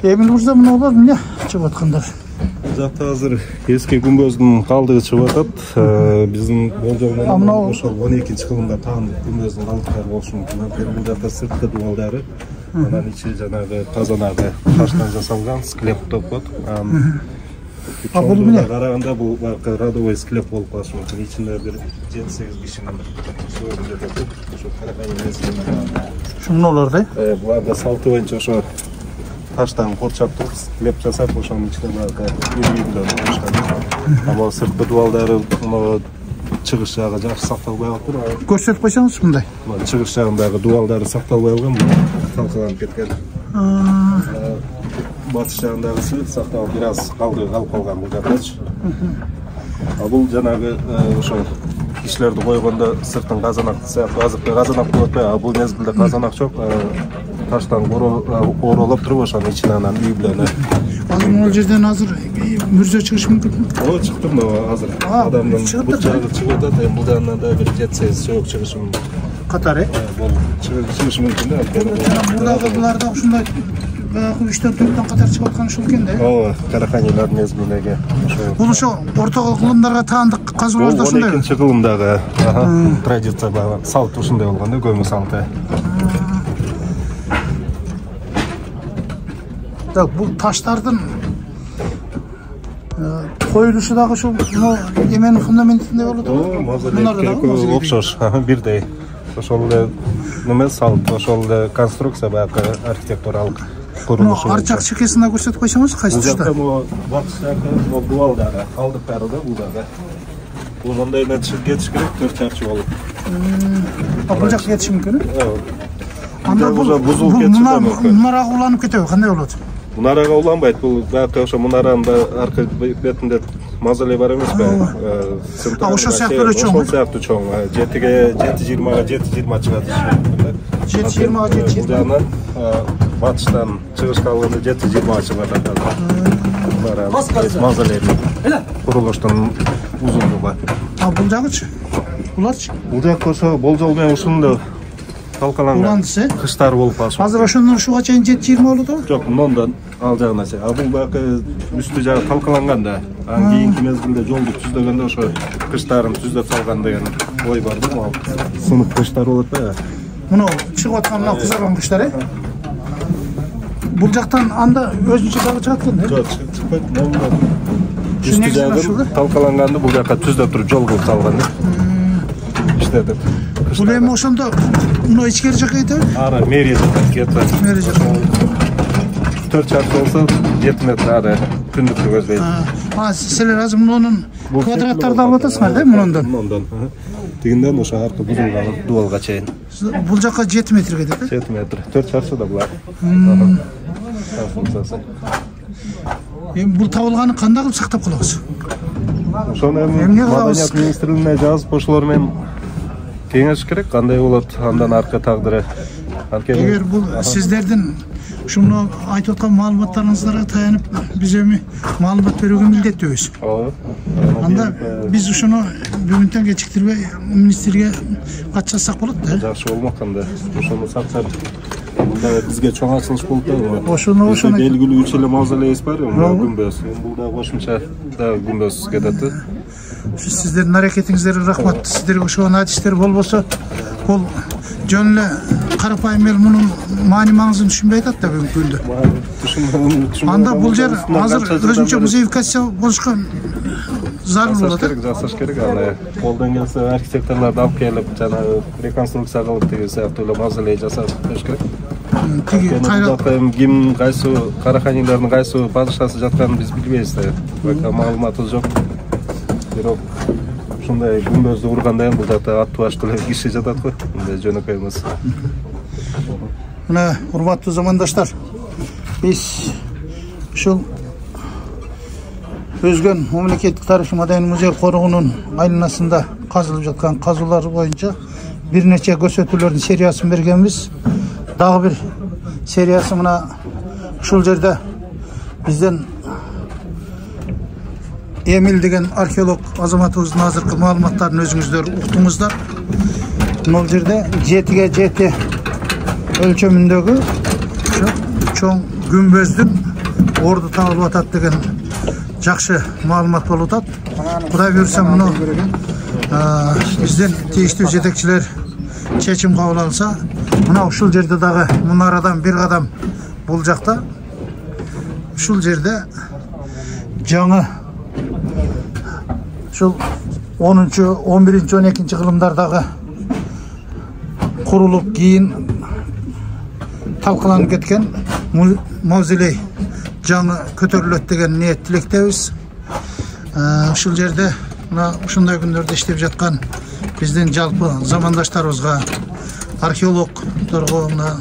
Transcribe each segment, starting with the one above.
Эмил мырза, мына олар эмне чыгып аткандар? Жакта азыр эски күмбөздүн калдыгы чыгып атат. Биздин болжол менен ошол 12-кылымда таан күмбөздүн калдыктары болушу мүмкүн. Бул жакта сырткы дубалдары, анан ичи жанагы казанагы таштан жасалган склеп деп коет. Бул эмне? Караганда бул родовой склеп болуп калышы мүмкүн. Ичинде бир 7-8 кишинин сөөгү жатат. Ошо каракай нерселер. Шунолор да? Буларда салты боюнча ошо таштан корчап туруп склеп жасап, ошонун ичинде үйүндөн турушкан. Ама сырткы дубалдары чыгыш жагы жакшы сакталбай калыптыр. Көрсөтүп койсоңуз мындай. Чыгыш жагындагы дубалдары сакталбай калган, талкаланып кеткен. Батыш жагындагысы сакталып, бир аз калдыгы калып калган бул жактачы. Бул жанагы ошо кишилерди койгондо сыртын казанак сыяктуу азыркы казанак болот да, бул мезгилде казанак жок. Таштан оролоп туруп ошонун ичине анан үй билен. Азыр бул жерден азыр мүрзө чыгышы мүмкүн. Чыктым да азыр. Адамдын бут жагы чыгып атат, бул жагынан да бир 7-8 сөөгү чыгышы мүмкүн. Катар, Бул чыгышы мүмкүн да. Булагыларда ушундай баягы 3-4 катар чыгып аткан ушул экен да. Ооба, караканилер мезгилине. Бул ошо орто кылымдарга таандык казууларда ушундай. 12-кылымдагы традиция бар. Салт ушундай болгон да, көмү салты. Бул таштардын коюлушу дагы ушул эменин фундаментинде болот. Мазалет окшош, бирдей. Ошол эле неме салт, ошол эле конструкция баягы архитектуралык курулушу. Арчак чекесине көрсөтүп койсоңуз кайсы тушта? Бул батыш жакы дубалдары, калдыктары да бул дагы. Бул мындай нече кетиш керек, 4 чарчы болуп. Бул жак кетиши мүмкүн. Анда бул бузулуп кетиши мүмкүн. Мунарага уланып кетеби? Кандай болот? Мунарага уланбайт. Бул баягы ошо мунаранын аркы бетинде мазалей бар эмеспи? Ошол сыяктуу эле чоң. Ошол сыяктуу чоң. 7-ге 7-20га 7-20 чыгат. 7-20га 7-20. Бул жагынан батыштан чыгышка алганда 7-20га чыгат атат. Мазалей. Курулуштун узундугу. Бул жагычы? Буларчы? Бул жак ошо болжол менен ушундай талкаланган. Кыштар болуп калышы. Азыр ошондон ушуга чейин 7-20 болот. Жок, мындан ал жагына чейин. Бул баягы үстү жагы талкаланган да. Анан кийинки мезгилде жолду түздөгөндө ошо кыштарын түздөп салган деген ой бар да. Сынып кыштар болот да. Мына чыгып аткан мына кызарган кыштар, Бул жактан анда өзүнчө дагы чыгат экен да. Жок, чыкпайт. Үстү жагы талкаланганды бул жака түздөп туруп жол кылып салган да. Иштедип. Бул эми ошондо мына ичкери жака кетеби? Ара мэрия жака кетет. Мэрия жака. 4 чарчы болсо 7 метр ары күндүктү көздөйт. Силер азыр мунун квадраттарды алып атасыңар да, мунундан? Мунундан. Тигинден ошо аркы бузулган дубалга чейин. Бул жака 7 метр кетет, 7 метр. 4 чарчы да булар. Эми бул табылганы кандай кылып сактап калабыз? Ошону эми Маданият министрлигине жазып ошолор менен кеңеш керек, кандай болот андан аркы тагдыры. Эгер бул сиздердин ушуну айтып аткан маалыматтарыңыздарга таянып, биз эми маалымат берүүгө милдеттүүбүз. Анда биз ушуну бүгүнтөн кечиктирбей министрге кат жазсак болот да. Жакшы болмок анда. Ошону сактап бизге чоң ачылыш болуп да. Ошону белгилүү 3 эле мавзолей бар, күмбөз. Бул да кошумча да күмбөз кетет. Сиздердин аракетиңиздерге рахмат. Сиздерге ошол адистер болбосо, бул жөн эле карапайым эл мунун маани маңызын түшүнбөй атат да бүгүнкү күндө. Анда бул жер азыр өзүнчө музеификация болушка зарыл болот. Жасаш керек. Аны колдон келсе архитекторлорду алып келип, жанагы реконструкция кылып деген сыяктуу эле мавзолей жасап бериш керек. Ким кайсы караханилердин кайсы падышасы жатканын биз билбейбиз да. Бака маалыматыбыз жок. Бирок ушундай күмбөздү ургандан бул жакта ат баштуу эле киши жатат го. Мындай жөнөкөй эмес. Мына урматтуу замандаштар, биз ушул Өзгөн мамлекеттик тарыхый маданий музей корогунун айланасында казылып жаткан казуулар боюнча бир нече көрсөтүүлөрдүн сериясын бергенбиз. Дагы бир сериясы мына ушул жерде бизден Эмил деген археолог азаматыбыздын азыркы маалыматтарын өзүңүздөр уктуңуздар. Бул жерде 7-ге 7 өлчөмүндөгү чоң Күмбөздүн орду табылып атат деген жакшы маалымат болуп атат. Кудай буйрса муну бизден тийиштүү жетекчилер чечим кабыл алса, мына ушул жерде дагы мунарадан бир кадам бул жакта ушул жерде жаңы ушул 10-11, 12 кылымдардагы курулуп кийин талкаланып кеткен мавзолей жаңы көтөрүлөт деген ниет тилектебиз. Ушул жерде мына ушундай күндөрдө иштеп жаткан биздин жалпы замандаштарыбызга, археологторго, мына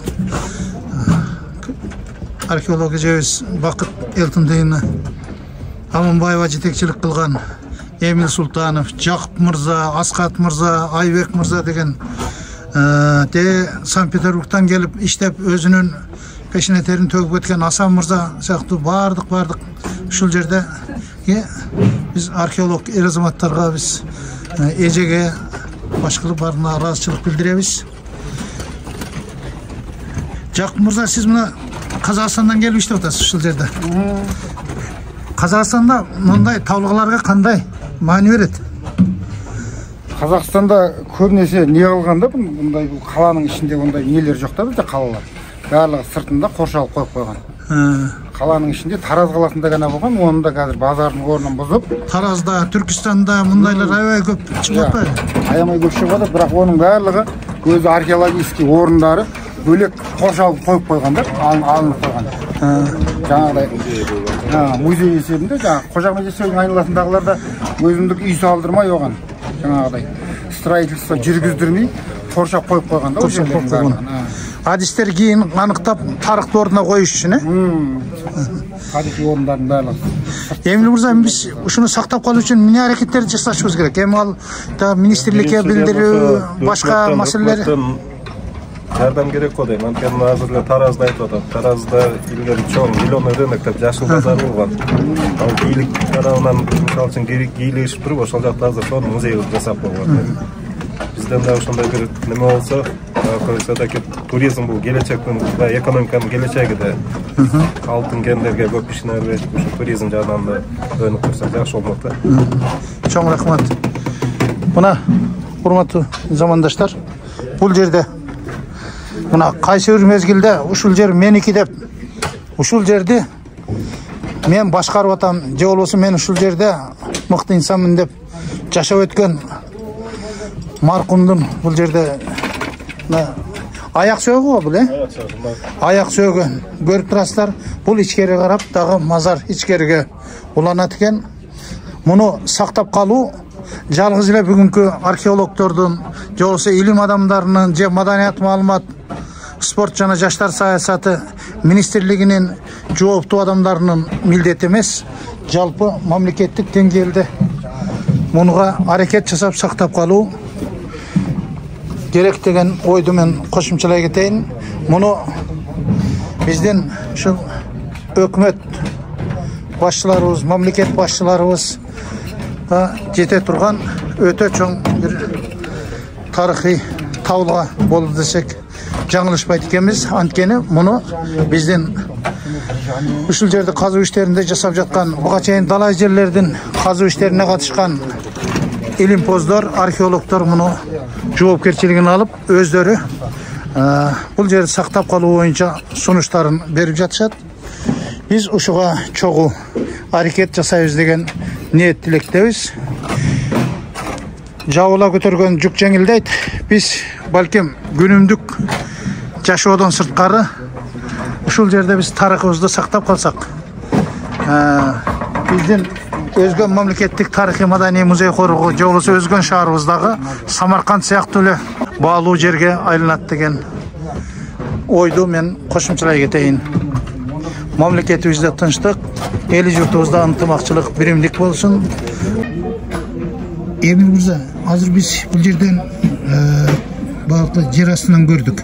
археолог эжебиз Бакыт Элтиндейни, Аманбаева жетекчилик кылган Эмил Султанов, Жакып мырза, Аскат мырза, Айбек мырза деген Санкт-Петербургтан келип иштеп өзүнүн пешине терин төгүп кеткен Асан мырза сыяктуу бардык ушул жерде биз археолог эр азаматтарга, биз эжеге башкалар барына ыраазычылык билдиребиз. Жакып мырза, сиз мына Казакстандан келип иштеп атасыз ушул жерде. Казакстанда мындай табылгаларга кандай маани берет? Казакстанда көбүнесе не кылганда, мындай бул каланын ичинде мындай нелер жок да, бизде калалар. Барлыгы сыртында коршалып коюп койгон. Каланын ичинде Тараз каласында гана болгон, оны да азыр базардын ордун бузуп, Таразда, Түркистанда мындайлар аябай көп чыгып атпайбы? Аябай көп чыгып атат, бирок онун барлыгы өзү археологический орундары бөлек коршалып коюп койгондар, алынып койгон. Жаңагыдай музей эсебинде, жаңа Кожа Ахмет Жесебидің айналасындагыларда өзүндүк үй салдырмай ойгон. Жаңагыдай строительство жүргүздүрмөй коршап коюп койгон да, коршап коюп койгон. Адистер кийин аныктап тарыхты ордуна коюш үчүн, тарыхый орундардын баардыгы. Эмил мырза, биз ушуну сактап калуу үчүн эмне аракеттерди жасашыбыз керек? Эми ал министрликке билдирүү, башка маселелер жардам керек го дейм. Анткени азыр эле Таразда айтып атат. Таразда илгери чоң зеленый рынок деп жашыл базар болгон. Ал бийлик тарабынан мисалы үчүн кийлигишип туруп, ошол жакта азыр сонун музей кылып жасап койгон. Бизден да ошондой бир неме болсо, все-таки туризм бул келечектин, экономиканын келечеги да. Алтын кендерге көп ишин бербейт, ушу туризм жагынан да өнүк турса жакшы болмок да. Чоң рахмат. Мына урматтуу замандаштар, бул жерде мына кайсы бир мезгилде ушул жер меники деп, ушул жерди мен башкарып атам, же болбосо мен ушул жерде мыкты инсанмын деп жашап өткөн маркумдун бул жерде аяк сөөгү бул, аяк сөөгү көрүп турасыздар. Бул ичкери карап дагы мазар ичкериге уланат экен. Муну сактап калуу жалгыз эле бүгүнкү археологтордун, же болбосо илим адамдарынын, же маданият, маалымат, спорт жана жаштар саясаты министрлигинин жооптуу адамдарынын милдети эмес, жалпы мамлекеттик деңгээлде мунуга аракет жасап сактап калуу керек деген ойду мен кошумчалай кетейин. Муну биздин ушул өкмөт башчыларыбыз, мамлекет башчыларыбыз жете турган өтө чоң бир тарыхый табылга болду десек жаңылышпайт экенбиз. Анткени муну биздин ушул жерде казуу иштеринде жасап жаткан, буга чейин далай жерлердин казуу иштерине катышкан илимпоздор, археологтор муну жоопкерчилигин алып, өздөрү бул жерди сактап калуу боюнча сунуштарын берип жатышат. Биз ушуга чогуу аракет жасайбыз деген ниет тилектебиз. Жабыла көтөргөн жүк жеңилдейт. Биз балким күнүмдүк жашоодон сырткары ушул жерде биз тарыхыбызды сактап калсак, биздин өзгө мамлекеттик тарыхый маданий музей коргоо, же болбосо өзгөн шаарыбыздагы Самарканд сыяктуу эле баалуу жерге айланат деген ойду мен кошумчалай кетейин. Мамлекетибизде тынчтык, эли журтубузда ынтымакчылык, биримдик болсун. Эмил мырза, азыр биз бул жерден багыкта жер астынан көрдүк.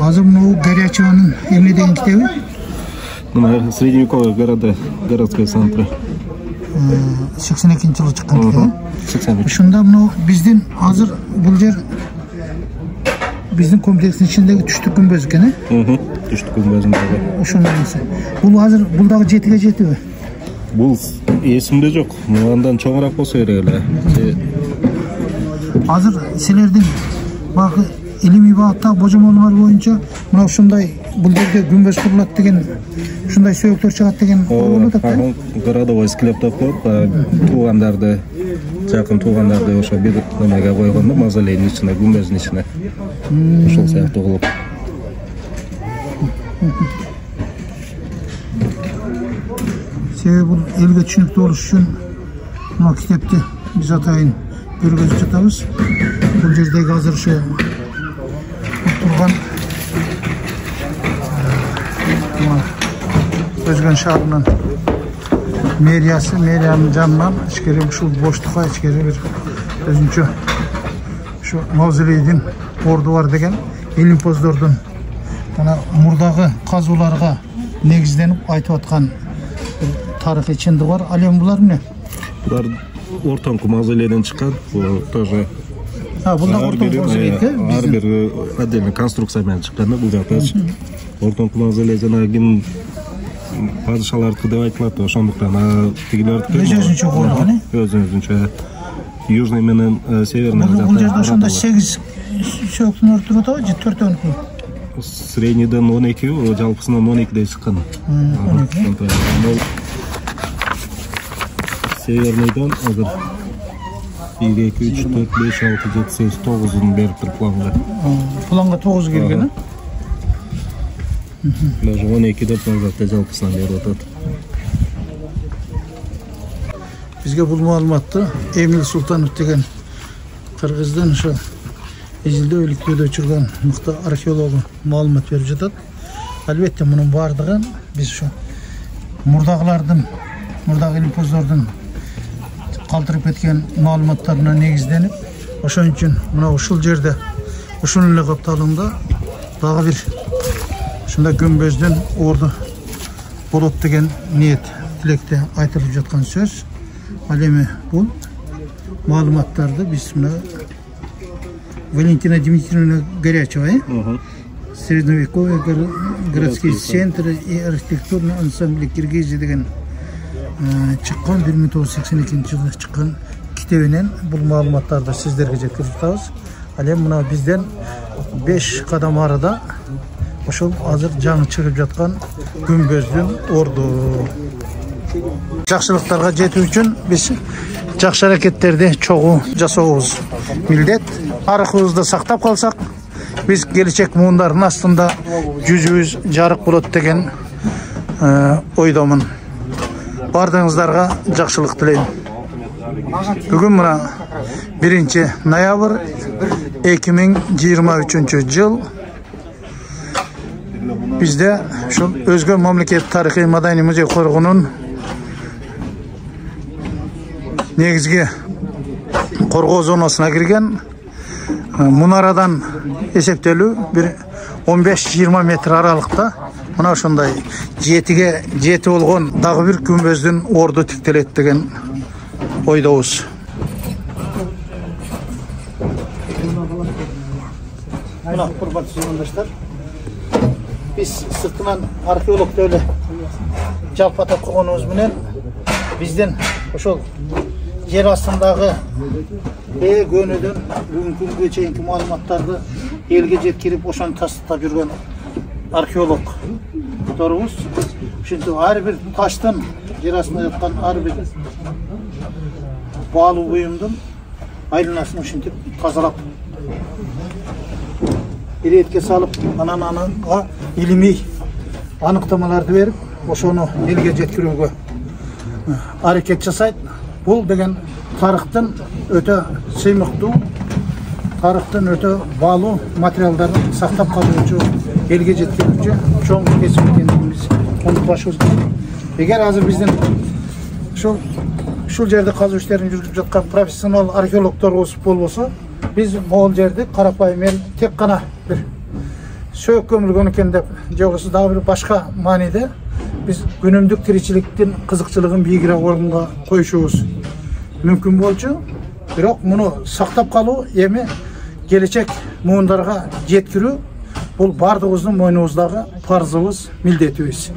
Азыр мына Горячеванын эмне деген китеби? Мына средневековые города, городской центр. 82-жылы чыккан китеби. 83. Ушунда мына биздин азыр бул жер биздин комплекстин ичиндеги түштүк күмбөз экен, түштүк күнбөзүндөгү. Ошондойсу. Бул азыр бул дагы 7ге жетиби? Бул эсимде жок. Мындан чоңураак болсо керек эле. Азыр силердин багы илимий багыттагы божомолуңар боюнча мына ушундай бул жерде күнбөз курулат деген ушундай сөйөктөр чыгат деген болуп атат да. Городовой склеп деп коюп, туугандарды, жакын туугандарды ошо бир немеге койгондо, мавзолейдин ичине, күнбөздүн ичине. Ошол сыяктуу кылып. Себеби бул элге түшүнүктүү болуш үчүн мына китепти биз атайын көргөзүп жатабыз. Бул жердеги азыр ошо турган Өзгөн шаарынын мэриясы, мэриянын жанынан ичкери ушул боштукка ичкери бир өзүнчө ушу мавзолейдин орду бар деген илимпоздордун жана мурдагы казууларга негизденип айтып аткан тарыхый чындыгы бар. Ал эми булар эмне? Булар ортоңку мавзолейден чыккан, тоже бул да ортоңку мавзолейдик. Ар бир отдельный конструкция менен чыккан да бул жактачы. Ортоңку мавзолей жана ким падышалардыкы деп айтылат, ошондуктан тигилердики өзүнчө курулган, өзүнчө южный менен северный жакта. Бул жерде ошондо 8 сөйөктүн орду турат же 4-2? Среднийден 12, жалпысынан 12дей чыккан. 12. Северныйдан азыр 1, 2, 3, 4, 5, 6, 7, 8, 9'ун бериптир планга. Планга 9 келген, Даже 12 деп назарда жалпысынан берип атат. Бизге бул маалыматты Эмил Султанов деген кыргыздын ошо эжелде өлүктөөдө жүргөн мыкты археологу маалымат берип жатат. Албетте мунун бардыгы биз ошо мурдагы илимпоздордун калтырып кеткен маалыматтарына негизденип, ошон үчүн мына ушул жерде ушул эле капталында дагы бир ушундай күнбөздүн орду болот деген ниет тилекте айтылып жаткан сөз. Ал эми бул маалыматтарды биз мына Валентина Дмитриевна Горячева, средневековые городские центры и архитектурный ансамбль Киргизии деген чыккан 1982 жылы чыккан китебинен бул маалыматтарды сиздерге жеткирип жатабыз. Ал эми мына бизден 5 кадам арада ошол азыр жаңы чыгып жаткан күнбөздүн орду. Жакшылыктарга жетүү үчүн биз жакшы аракеттерди чогуу жасообуз милдет. Тарыхыбызды сактап калсак, биз келечек муундардын астында жүзүбүз жарык болот деген ойдомун. Бардыгыңыздарга жакшылык тілейм. Бүгүн мына 1 ноябрь 2023 жыл бизде ушул Өзгөн мамлекет тарыхый маданий музей коргоонун негизги коргоо зонасына кирген. Мунарадан эсептелүү бир 15-20 метр аралыкта мына ошондой 7ге 7 болгон дагы бир күнбөздүн орду тиктелет деген ойдобуз. Мына курматтуу замандаштар, биз сыртынан археолог деп эле жалпы атап койгонубуз менен биздин ошол жер астындагы көнөдөн бүгүнкү күнгө чейинки маалыматтарды элге жеткирип ошону тастап жүргөн археолог торубуз. Ошентип ар бир таштын жер астында жаткан ар бир баалуу буюмдун айланасын ошентип тазалап иретке салып, анан анага илимий аныктамаларды берип, ошону элге жеткирүүгө аракет жасайт. Бул деген тарыхтын өтө сыймыктуу, тарыхтын өтө баалуу материалдарын сактап калуучу, элге жеткирүүчү чоң кесип экенин биз унутпашыбыз керек. Эгер азыр биздин ушул жерде казуу иштерин жүргүзүп жаткан профессионал археологторубуз болбосо, биз могул жерди карапайым эл тек гана бир сөөк көмүлгөн экен деп, же болбосо дагы бир башка мааниде биз күнүмдүк тиричиликтин кызыкчылыгын бийигирээк орунга коюшубуз мүмкүн болчу. Бирок муну сактап калуу эми келечек муундарга жеткирүү бул бардыгыбыздын мойнубуздагы парзыбыз, милдетибиз.